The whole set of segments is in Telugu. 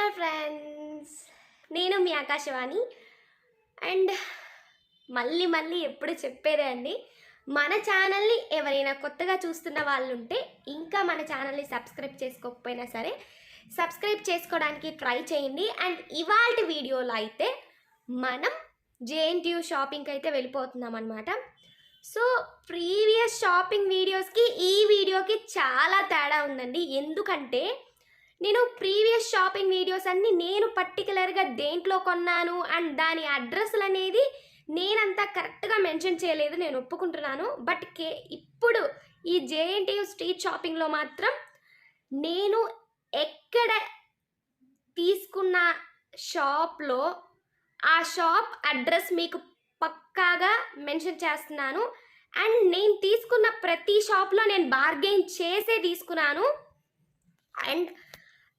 హలో ఫ్రెండ్స్, నేను మీ ఆకాశవాణి. అండ్ మళ్ళీ ఎప్పుడు చెప్పేదే అండి, మన ఛానల్ని ఎవరైనా కొత్తగా చూస్తున్న వాళ్ళు ఉంటే ఇంకా మన ఛానల్ని సబ్స్క్రైబ్ చేసుకోకపోయినా సరే సబ్స్క్రైబ్ చేసుకోవడానికి ట్రై చేయండి. అండ్ ఇవాళ వీడియోలో అయితే మనం జేఎన్టీయూ షాపింగ్కి అయితే వెళ్ళిపోతున్నాం అనమాట. సో ప్రీవియస్ షాపింగ్ వీడియోస్కి ఈ వీడియోకి చాలా తేడా ఉందండి. ఎందుకంటే నేను ప్రీవియస్ షాపింగ్ వీడియోస్ అన్నీ నేను పర్టికులర్గా దేంట్లో కొన్నాను అండ్ దాని అడ్రస్లు అనేది నేనంతా కరెక్ట్గా మెన్షన్ చేయలేదు, నేను ఒప్పుకుంటున్నాను. బట్ ఇప్పుడు ఈ జేఎన్టీయూ స్ట్రీట్ షాపింగ్లో మాత్రం నేను ఎక్కడ తీసుకున్న షాప్లో ఆ షాప్ అడ్రస్ మీకు పక్కాగా మెన్షన్ చేస్తున్నాను. అండ్ నేను తీసుకున్న ప్రతి షాప్లో నేను బార్గెయిన్ చేసే తీసుకున్నాను. అండ్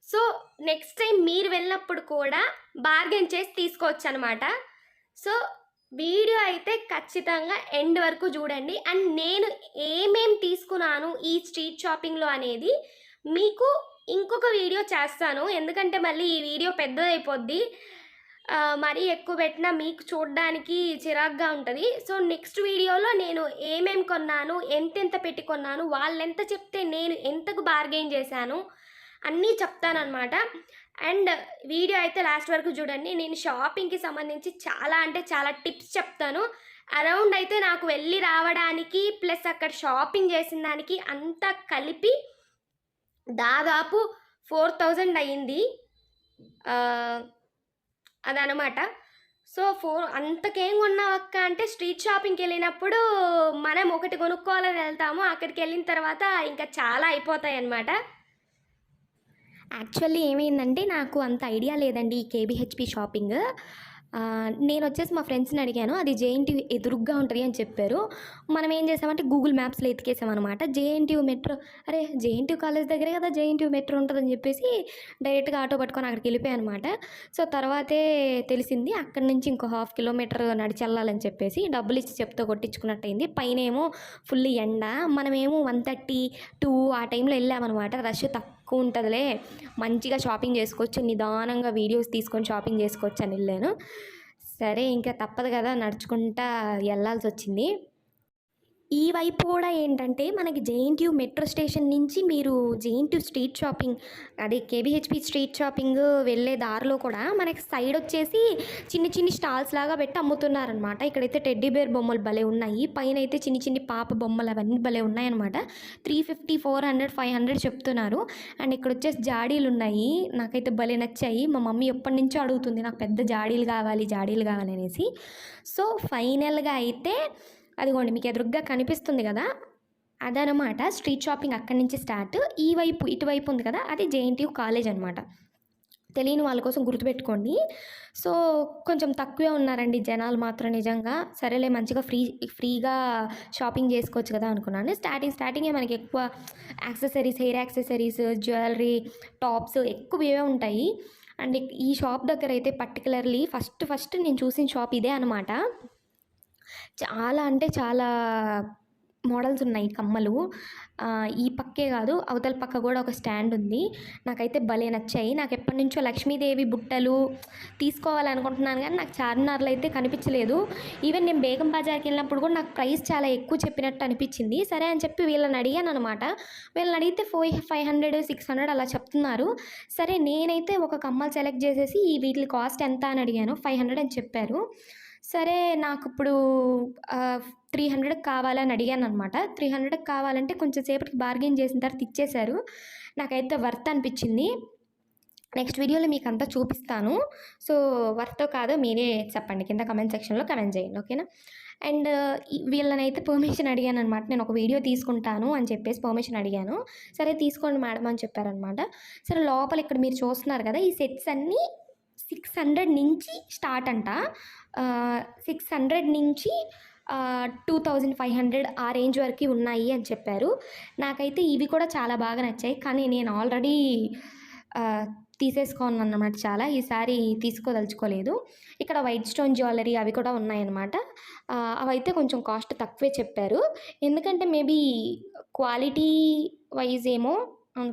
సో నెక్స్ట్ టైం మీరు వెళ్ళినప్పుడు కూడా బార్గెన్ చేసి తీసుకోవచ్చు అనమాట. సో వీడియో అయితే ఖచ్చితంగా ఎండ్ వరకు చూడండి. అండ్ నేను ఏమేం తీసుకున్నాను ఈ స్ట్రీట్ షాపింగ్లో అనేది మీకు ఇంకొక వీడియో చేస్తాను, ఎందుకంటే మళ్ళీ ఈ వీడియో పెద్దదైపోద్ది, మరీ ఎక్కువ పెట్టినా మీకు చూడడానికి చిరాగ్గా ఉంటుంది. సో నెక్స్ట్ వీడియోలో నేను ఏమేం కొన్నాను, ఎంతెంత పెట్టి కొన్నాను, వాళ్ళు ఎంత చెప్తే నేను ఎంతకు బార్గెయిన్ చేశాను అన్నీ చెప్తానమాట. అండ్ వీడియో అయితే లాస్ట్ వరకు చూడండి. నేను షాపింగ్కి సంబంధించి చాలా టిప్స్ చెప్తాను. అరౌండ్ అయితే నాకు వెళ్ళి రావడానికి ప్లస్ అక్కడ షాపింగ్ చేసిన దానికి అంతా కలిపి దాదాపు 4000 అయ్యింది అదనమాట. సో అంతకేం కొన్నావక్క అంటే, స్ట్రీట్ షాపింగ్కి వెళ్ళినప్పుడు మనం ఒకటి కొనుక్కోవాలని వెళ్తాము, అక్కడికి వెళ్ళిన తర్వాత ఇంకా చాలా అయిపోతాయి అన్నమాట. యాక్చువల్లీ ఏమైందంటే నాకు అంత ఐడియా లేదండి ఈ కేబీహెచ్పి షాపింగ్. నేను వచ్చేసి మా ఫ్రెండ్స్ని అడిగాను, అది జేఎన్టీయూ ఎదురుగ్గా ఉంటుంది అని చెప్పారు. మనం ఏం చేసామంటే గూగుల్ మ్యాప్స్లో ఎతికేసామన్నమాట. జేఎన్టీయూ మెట్రో, అరే జేఎన్టీయూ కాలేజ్ దగ్గరే కదా జేఎన్టీయూ మెట్రో ఉంటుందని చెప్పేసి డైరెక్ట్గా ఆటో పట్టుకొని అక్కడికి వెళ్ళిపోయాయి అనమాట. సో తర్వాతే తెలిసింది అక్కడి నుంచి ఇంకో 1/2 కిలోమీటర్ నడిచి వెళ్ళాలని చెప్పేసి డబ్బులు ఇచ్చి చెప్తే కొట్టించుకున్నట్టయింది. పైన ఏమో ఫుల్ ఎండ, మనమేమో 1:32 ఆ టైంలో వెళ్ళామన్నమాట. రష్ తక్కువ ఉంటుందిలే, మంచిగా షాపింగ్ చేసుకోవచ్చు, నిదానంగా వీడియోస్ తీసుకొని షాపింగ్ చేసుకోవచ్చు అని వెళ్ళాను. సరే ఇంకా తప్పదు కదా, నడుచుకుంటా వెళ్ళాల్సి వచ్చింది. ఈ వైపు కూడా ఏంటంటే మనకి జేఎన్టీయూ మెట్రో స్టేషన్ నుంచి మీరు జేఎన్టీయూ స్ట్రీట్ షాపింగ్, అదే కేబీహెచ్పి స్ట్రీట్ షాపింగ్ వెళ్ళే దారిలో కూడా మనకి సైడ్ వచ్చేసి చిన్ని స్టాల్స్ లాగా పెట్టి అమ్ముతున్నారనమాట. ఇక్కడైతే టెడ్డీ బేర్ బొమ్మలు భలే ఉన్నాయి, పైన అయితే చిన్ని పాప బొమ్మలు అవన్నీ భలే ఉన్నాయన్నమాట. 350, 400, 500 చెప్తున్నారు. అండ్ ఇక్కడ వచ్చేసి జాడీలు ఉన్నాయి, నాకైతే భలే నచ్చాయి. మా మమ్మీ ఎప్పటి నుంచో అడుగుతుంది నాకు పెద్ద జాడీలు కావాలి అనేసి. సో ఫైనల్గా అయితే అదిగోండి మీకు ఎదురుగ్గా కనిపిస్తుంది కదా, అదనమాట స్ట్రీట్ షాపింగ్. అక్కడి నుంచి స్టార్ట్. ఈ వైపు ఇటువైపు ఉంది కదా, అది జేఎన్టీయూ కాలేజ్ అనమాట. తెలియని వాళ్ళ కోసం గుర్తుపెట్టుకోండి. సో కొంచెం తక్కువే ఉన్నారండి జనాలు మాత్రం, నిజంగా. సరేలే మంచిగా ఫ్రీగా షాపింగ్ చేసుకోవచ్చు కదా అనుకున్నాను. స్టార్టింగే మనకి ఎక్కువ accessories, hair accessories, jewellery, tops ఎక్కువ ఇవే ఉంటాయి. అండ్ ఈ షాప్ దగ్గర అయితే పర్టికులర్లీ ఫస్ట్ నేను చూసిన షాప్ ఇదే అనమాట. చాలా అంటే చాలా మోడల్స్ ఉన్నాయి కమ్మలు. ఈ పక్కే కాదు, అవతల పక్క కూడా ఒక స్టాండ్ ఉంది. నాకైతే భలే నచ్చాయి. నాకు ఎప్పటి నుంచో లక్ష్మీదేవి బుట్టలు తీసుకోవాలనుకుంటున్నాను, కానీ నాకు చార్మినార్లో అయితే కనిపించలేదు. ఈవెన్ నేను బేగం బజార్కి వెళ్ళినప్పుడు కూడా నాకు ప్రైస్ చాలా ఎక్కువ చెప్పినట్టు అనిపించింది. సరే అని చెప్పి వీళ్ళని అడిగాను అనమాట. వీళ్ళని అడిగితే 500, 600 అలా చెప్తున్నారు. సరే నేనైతే ఒక కమ్మలు సెలెక్ట్ చేసేసి వీటి కాస్ట్ ఎంత అని అడిగాను. 500 అని చెప్పారు. సరే నాకు ఇప్పుడు 300 కావాలని అడిగాను అనమాట. 300 కావాలంటే కొంచెం సేపటికి బార్గెయిన్ చేసిన తర్వాత ఇచ్చేశారు. నాకైతే వర్త్ అనిపించింది. నెక్స్ట్ వీడియోలో మీకు అంతా చూపిస్తాను. సో వర్తో కాదో మీరే చెప్పండి, కింద కమెంట్ సెక్షన్లో కమెంట్ చేయండి, ఓకేనా. అండ్ వీళ్ళనైతే పర్మిషన్ అడిగాను అనమాట. నేను ఒక వీడియో తీసుకుంటాను అని చెప్పేసి పర్మిషన్ అడిగాను. సరే తీసుకోండి మేడం అని చెప్పారనమాట. సరే లోపల ఇక్కడ మీరు చూస్తున్నారు కదా, ఈ సెట్స్ అన్నీ 600 నుంచి స్టార్ట్ అంట. 600 నుంచి 2500 ఆ రేంజ్ వరకు ఉన్నాయి అని చెప్పారు. నాకైతే ఇవి కూడా చాలా బాగా నచ్చాయి, కానీ నేను ఆల్రెడీ తీసేసుకోను అన్నమాట. చాలా ఈసారి తీసుకోదలుచుకోలేదు. ఇక్కడ వైట్ స్టోన్ జ్యువెలరీ అవి కూడా ఉన్నాయన్నమాట. అవైతే కొంచెం కాస్ట్ తక్కువే చెప్పారు, ఎందుకంటే మేబీ క్వాలిటీ వైజ్ ఏమో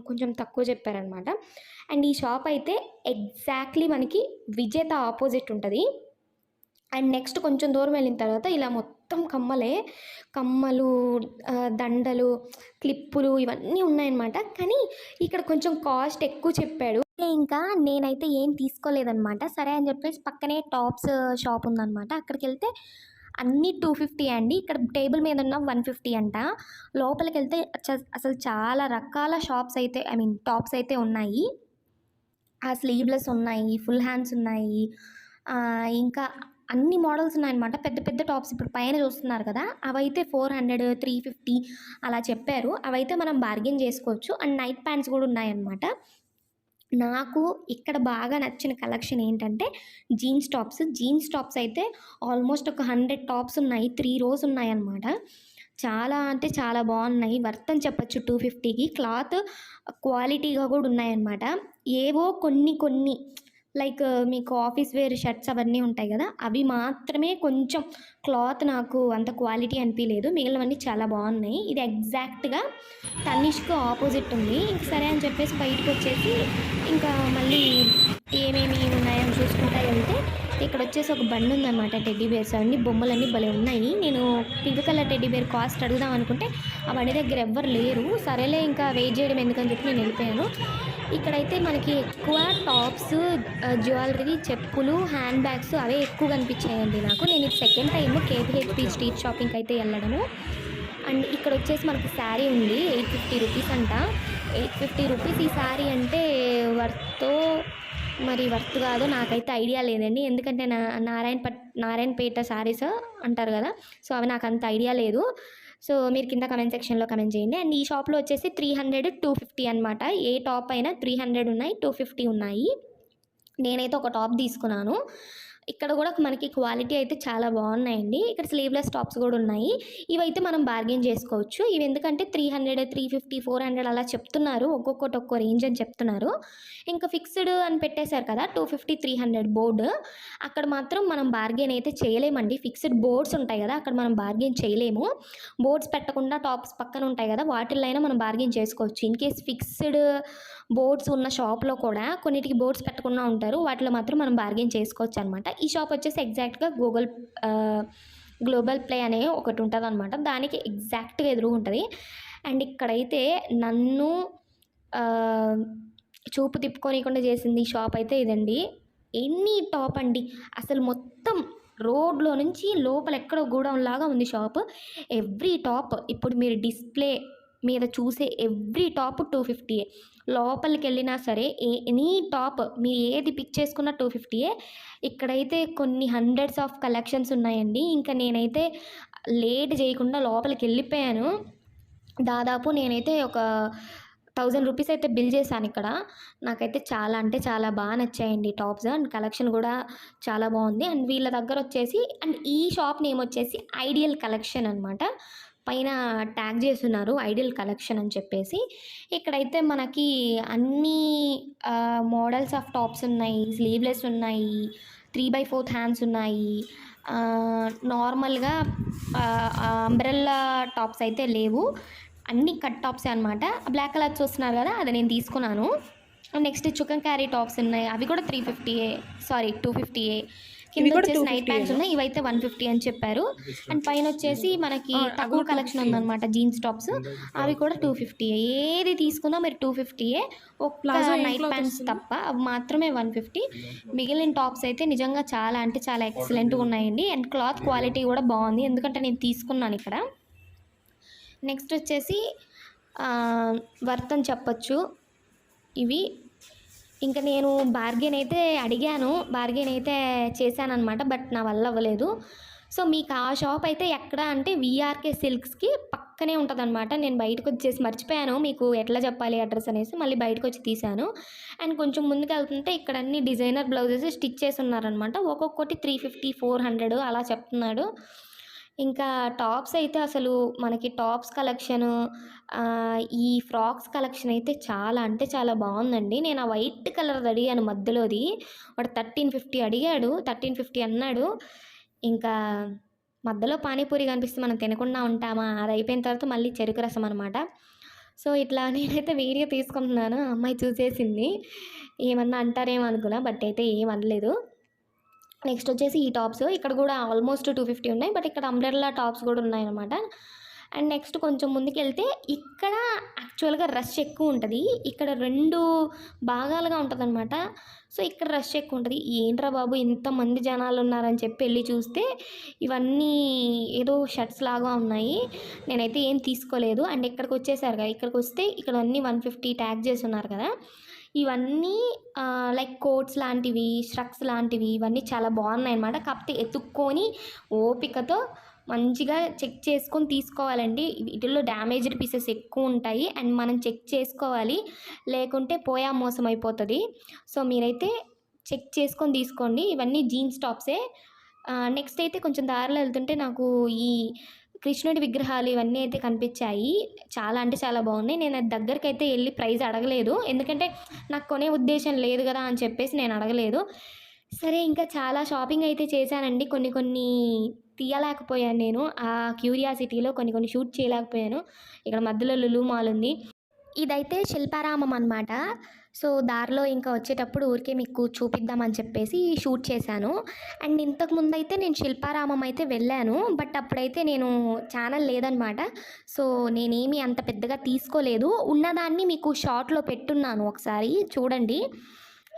కొంచెం తక్కువ చెప్పారనమాట. అండ్ ఈ షాప్ అయితే ఎగ్జాక్ట్‌లీ మనకి విజేత ఆపోజిట్ ఉంటది. అండ్ నెక్స్ట్ కొంచెం దూరం వెళ్ళిన తర్వాత ఇలా మొత్తం కమ్మలే. కమ్మలు, దండలు, క్లిప్పులు ఇవన్నీ ఉన్నాయన్నమాట. కానీ ఇక్కడ కొంచెం కాస్ట్ ఎక్కువ చెప్పాడు. ఇంకా నేనైతే ఏం తీసుకోలేదనమాట. సరే అని చెప్పేసి పక్కనే టాప్స్ షాప్ ఉందనమాట. అక్కడికెళ్తే అన్నీ 250 అండి. ఇక్కడ టేబుల్ మీద ఉన్న 150 అంట. లోపలికెళ్తే అసలు చాలా రకాల షాప్స్ అయితే టాప్స్ అయితే ఉన్నాయి. ఆ స్లీవ్‌లెస్ ఉన్నాయి, ఫుల్ హ్యాండ్స్ ఉన్నాయి. ఇంకా అన్ని మోడల్స్ ఉన్నాయన్నమాట. పెద్ద పెద్ద టాప్స్ ఇప్పుడు పైన చూస్తున్నారు కదా! అవైతే 400, 350 అలా చెప్పారు. అవైతే మనం బార్గెయిన్ చేసుకోవచ్చు. అండ్ నైట్ ప్యాంట్స్ కూడా ఉన్నాయన్నమాట. నాకు ఇక్కడ బాగా నచ్చిన కలెక్షన్ ఏంటంటే జీన్స్ టాప్స్. జీన్స్ టాప్స్ అయితే ఆల్మోస్ట్ ఒక 100 టాప్స్ ఉన్నాయి. 3 రోస్ ఉన్నాయన్నమాట. చాలా అంటే చాలా బాగున్నాయి. వర్త్ అని చెప్పొచ్చు 250కి. క్లాత్ క్వాలిటీగా కూడా ఉన్నాయన్నమాట. ఏవో కొన్ని కొన్ని లైక్ మీకు ఆఫీస్ వేర్ షర్ట్స్ అవన్నీ ఉంటాయి కదా! అవి మాత్రమే కొంచెం క్లాత్ నాకు అంత క్వాలిటీ అనిపియలేదు. మిగిలినవన్నీ చాలా బాగున్నాయి. ఇది ఎగ్జాక్ట్‌గా తనిష్‌కి ఆపోజిట్ ఉంది. ఇంక సరే అని చెప్పేసి బయటకొచ్చేసి ఇంకా మళ్ళీ ఏమేమి ఉన్నాయని చూసుకుంటా వెళ్తే ఇక్కడొచ్చేసి ఒక బండి ఉందన్నమాట. టెడ్డీ బేర్స్ అవన్నీ బొమ్మలన్నీ భలే ఉన్నాయి. నేను pink colour teddy bear cost అడుగుదాం అనుకుంటే ఆ బండి దగ్గర ఎవ్వరు లేరు. సరేలే ఇంకా వెయిట్ చేయడం ఎందుకని చెప్పి నేను వెళ్ళిపోయాను. ఇక్కడైతే మనకి ఎక్కువ టాప్స్, జ్యువెలరీ, చెప్పులు, హ్యాండ్ బ్యాగ్స్ అవే ఎక్కువ కనిపించాయండి నాకు. నేను ఇది సెకండ్ టైము కేపీహెచ్పీ స్ట్రీట్ షాపింగ్కి అయితే వెళ్ళడము. అండ్ ఇక్కడ వచ్చేసి మనకి శారీ ఉంది. 850 రూపీస్ అంట. 850 రూపీస్ ఈ శారీ అంటే వర్త్ కాదో నాకైతే ఐడియా లేదండి. ఎందుకంటే నారాయణపేట శారీస్ అంటారు కదా! సో అవి నాకు అంత ఐడియా లేదు. సో మీరు కింద కమెంట్ సెక్షన్లో కమెంట్ చేయండి. అండ్ ఈ షాప్లో వచ్చేసి 300, 250 అనమాట. ఏ టాప్ అయినా 300 ఉన్నాయి, 250 ఉన్నాయి. నేనైతే ఒక టాప్ తీసుకున్నాను. ఇక్కడ కూడా మనకి క్వాలిటీ అయితే చాలా బాగున్నాయండి. ఇక్కడ స్లీవ్లెస్ టాప్స్ కూడా ఉన్నాయి. ఇవైతే మనం బార్గెయిన్ చేసుకోవచ్చు. ఇవి ఎందుకంటే 300, 350, 400 అలా చెప్తున్నారు. ఒక్కొక్కటి ఒక్కో రేంజ్ అని చెప్తున్నారు. ఇంకా ఫిక్స్డ్ అని పెట్టేశారు కదా 250, 300 బోర్డు. అక్కడ మాత్రం మనం బార్గెయిన్ అయితే చేయలేమండి. ఫిక్స్డ్ బోర్డ్స్ ఉంటాయి కదా, అక్కడ మనం బార్గెయిన్ చేయలేము. బోర్డ్స్ పెట్టకుండా టాప్స్ పక్కన ఉంటాయి కదా, వాటిల్లో అయినా మనం బార్గెయిన్ చేసుకోవచ్చు. ఇన్ కేస్ ఫిక్స్డ్ బోర్డ్స్ ఉన్న షాప్లో కూడా కొన్నిటికి బోర్డ్స్ పెట్టకుండా ఉంటారు. వాటిలో మాత్రం మనం బార్గెయిన్ చేసుకోవచ్చు అనమాట. ఈ షాప్ వచ్చేసి ఎగ్జాక్ట్గా గ్లోబల్ ప్లే అనే ఒకటి ఉంటుంది అనమాట. దానికి ఎగ్జాక్ట్గా ఎదురుగా ఉంటుంది. అండ్ ఇక్కడైతే నన్ను చూపు తిప్పుకోనికుండా చేసింది ఈ షాప్ అయితే ఇదండి. ఎనీ టాప్ అండి, అసలు మొత్తం రోడ్లో నుంచి లోపల ఎక్కడో గూడౌన్ లాగా ఉంది షాప్. ఎవ్రీ టాప్ ఇప్పుడు మీరు డిస్ప్లే మీద చూసే ఎవ్రీ టాప్ 250. లోపలికి వెళ్ళినా సరే ఎనీ టాప్ మీరు ఏది పిక్ చేసుకున్న 250. ఇక్కడైతే కొన్ని హండ్రెడ్స్ ఆఫ్ కలెక్షన్స్ ఉన్నాయండి. ఇంకా నేనైతే లేట్ చేయకుండా లోపలికి వెళ్ళిపోయాను. దాదాపు నేనైతే ఒక 1000 రూపీస్ అయితే బిల్ చేశాను ఇక్కడ. నాకైతే చాలా అంటే చాలా బాగా నచ్చాయండి టాప్స్. అండ్ కలెక్షన్ కూడా చాలా బాగుంది. అండ్ వీళ్ళ దగ్గర వచ్చేసి అండ్ ఈ షాప్ నేమ్ వచ్చేసి ఐడియల్ కలెక్షన్ అనమాట. పైన ట్యాగ్ చేస్తున్నారు ఐడియల్ కలెక్షన్ అని చెప్పేసి. ఇక్కడైతే మనకి అన్ని మోడల్స్ ఆఫ్ టాప్స్ ఉన్నాయి. స్లీవ్లెస్ ఉన్నాయి, 3/4 హ్యాండ్స్ ఉన్నాయి. నార్మల్గా అంబ్రెల్లా టాప్స్ అయితే లేవు. అన్ని కట్ టాప్సే అనమాట. బ్లాక్ కలర్ చూస్తున్నారు కదా, అది నేను తీసుకున్నాను. నెక్స్ట్ చికెన్ క్యారీ టాప్స్ ఉన్నాయి. అవి కూడా 250. కింద వచ్చేసి నైట్ ప్యాంట్స్ ఉన్నాయి. ఇవైతే 150 అని చెప్పారు. అండ్ పైన వచ్చేసి మనకి తక్కువ కలెక్షన్ ఉందన్నమాట జీన్స్ టాప్స్. అవి కూడా 250. ఏది తీసుకున్నా మీరు 250. ఒక్క నైట్ ప్యాంట్స్ తప్ప అవి మాత్రమే 150. మిగిలిన టాప్స్ అయితే నిజంగా చాలా అంటే చాలా ఎక్సలెంట్గా ఉన్నాయండి. అండ్ క్లాత్ క్వాలిటీ కూడా బాగుంది, ఎందుకంటే నేను తీసుకున్నాను ఇక్కడ. నెక్స్ట్ వచ్చేసి వర్త్ అని చెప్పచ్చు ఇవి. ఇంకా నేను బార్గెన్ అయితే అడిగాను, బార్గెన్ అయితే చేశానమాట. బట్ నా వల్ల అవ్వలేదు. సో మీకు ఆ షాప్ అయితే ఎక్కడ అంటే వీఆర్కే సిల్క్స్కి పక్కనే ఉంటుందన్నమాట. నేను బయటకు వచ్చేసి మర్చిపోయాను మీకు ఎట్లా చెప్పాలి అడ్రస్ అనేసి, మళ్ళీ బయటకు వచ్చి తీశాను. అండ్ కొంచెం ముందుకు వెళ్తుంటే ఇక్కడ అన్ని డిజైనర్ బ్లౌజెస్ స్టిచ్ చేసి ఉన్నారనమాట. ఒక్కొక్కటి 350, 400 అలా చెప్తున్నాడు. ఇంకా టాప్స్ అయితే అసలు మనకి టాప్స్ కలెక్షను, ఈ ఫ్రాక్స్ కలెక్షన్ అయితే చాలా అంటే చాలా బాగుందండి. నేను ఆ వైట్ కలర్ది అడిగాను మధ్యలోది. వాడు 1350 అడిగాడు, 1350 అన్నాడు. ఇంకా మధ్యలో పానీపూరి కనిపిస్తే మనం తినకుండా ఉంటామా? అది అయిపోయిన తర్వాత మళ్ళీ చెరుకు రసం అనమాట. సో, ఇట్లా నేనైతే వీడియో తీసుకుంటున్నాను. ఆ అమ్మాయి చూసేసింది. ఏమన్నా అంటారేమో అనుకున్నా. బట్ అయితే ఏం అనలేదు. నెక్స్ట్ వచ్చేసి ఈ టాప్స్. ఇక్కడ గూడా ఆల్మోస్ట్ 250 ఉన్నాయి. బట్ ఇక్కడ అంబ్రెల్లా టాప్స్ గూడా ఉన్నాయనమాట. అండ్ నెక్స్ట్ కొంచెం ముందుకెళ్తే ఇక్కడ యాక్చువల్‌గా రష్ ఎక్కువుంటది. ఇక్కడ 2 భాగాలుగా ఉంటదనమాట. సో, ఇక్కడ రష్ ఎక్కువుంటది. ఏంట్రా బాబు ఇంతమంది జనాలున్నారని చెప్పి ఎళ్లి చూస్తే ఇవన్నీ ఏదో షర్ట్స్ లాగా ఉన్నాయి. నేనైతే ఏం తీసుకోలేదు. అండ్ ఇక్కడికొచ్చేసారుగా ఇక్కడికొస్తే ఇక్కడ అన్నీ 150 ట్యాగ్ చేసున్నారు కదా! ఇవన్నీ లైక్ కోట్స్ లాంటివి, ష్రగ్స్ లాంటివి ఇవన్నీ చాలా బాగున్నాయన్నమాట. కాకపోతే ఎతుక్కొని ఓపికతో మంచిగా చెక్ చేసుకొని తీసుకోవాలండి. వీటిల్లో డ్యామేజ్డ్ పీసెస్ ఎక్కువ ఉంటాయి. అండ్ మనం చెక్ చేసుకోవాలి. లేకుంటే పోయా మోసం అయిపోతది. సో, మీరైతే చెక్ చేసుకొని తీసుకోండి. ఇవన్నీ జీన్స్ టాప్సే. నెక్స్ట్ అయితే కొంచెం దారిలో వెళ్తుంటే నాకు ఈ కృష్ణుడి విగ్రహాలు ఇవన్నీ అయితే కనిపించాయి. చాలా అంటే చాలా బాగున్నాయి. నేను అది దగ్గరికైతే ఎళ్లి ప్రైస్ అడగలేదు. ఎందుకంటే నాకు కొనే ఉద్దేశం లేదు గదా అని చెప్పేసి నేను అడగలేదు. సరే ఇంకా చాలా షాపింగ్ అయితే చేశానండి. కొన్ని కొన్ని తీయలేకపోయాను నేను. ఆ క్యూరియాసిటీలో కొన్ని షూట్ చేయలేకపోయాను. ఇక్కడ మధ్యలో లులు మాల్ ఉంది. ఇదైతే శిల్పారామం అనమాట. సో, దారిలో ఇంకా వచ్చేటప్పుడు ఊరికే మీకు చూపిద్దామని చెప్పేసి షూట్ చేశాను. అండ్ ఇంతకు ముందైతే నేను శిల్పారామం అయితే వెళ్ళాను. బట్ అప్పుడైతే నేను ఛానల్ లేదనమాట. సో, నేనేమి అంత పెద్దగా తీసుకోలేదు. ఉన్నదాన్ని మీకు షార్ట్‌లో పెట్టున్నాను ఒకసారి చూడండి.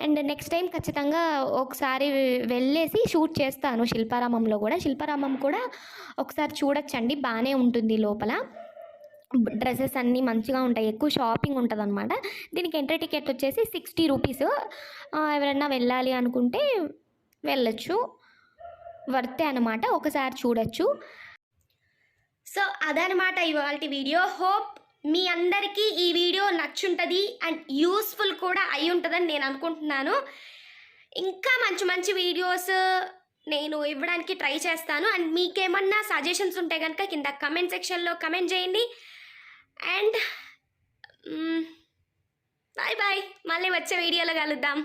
అండ్ నెక్స్ట్ టైం ఖచ్చితంగా ఒకసారి వెళ్ళేసి షూట్ చేస్తాను శిల్పారామంలో గూడా. శిల్పారామం కూడా ఒకసారి చూడొచ్చండి. బానే ఉంటుంది లోపల. డ్రెసెస్ అన్నీ మంచిగా ఉంటాయి. ఎక్కువ షాపింగ్ ఉంటదనమాట. దీనికి ఎంట్రీ టికెట్ వచ్చేసి 60 రూపీస్. ఎవరైనా వెళ్ళాలి అనుకుంటే వెళ్ళొచ్చు. వర్తే అనమాట. ఒకసారి చూడొచ్చు. సో, అదనమాట ఇవాల్టి వీడియో. హోప్ మీ అందరికీ ఈ వీడియో నచ్చుంటది అండ్ యూస్‌ఫుల్ కూడా అయ్యుంటదని నేను అనుకుంటున్నాను. ఇంకా మంచి మంచి వీడియోస్ నేను ఇవ్వడానికి ట్రై చేస్తాను. అండ్ మీకేమన్నా సజెషన్స్ ఉంటే గనుక కింద కామెంట్ సెక్షన్‌లో కామెంట్ చేయండి. And bye bye. మళ్ళీ వచ్చే వీడియోలో కలుద్దాం.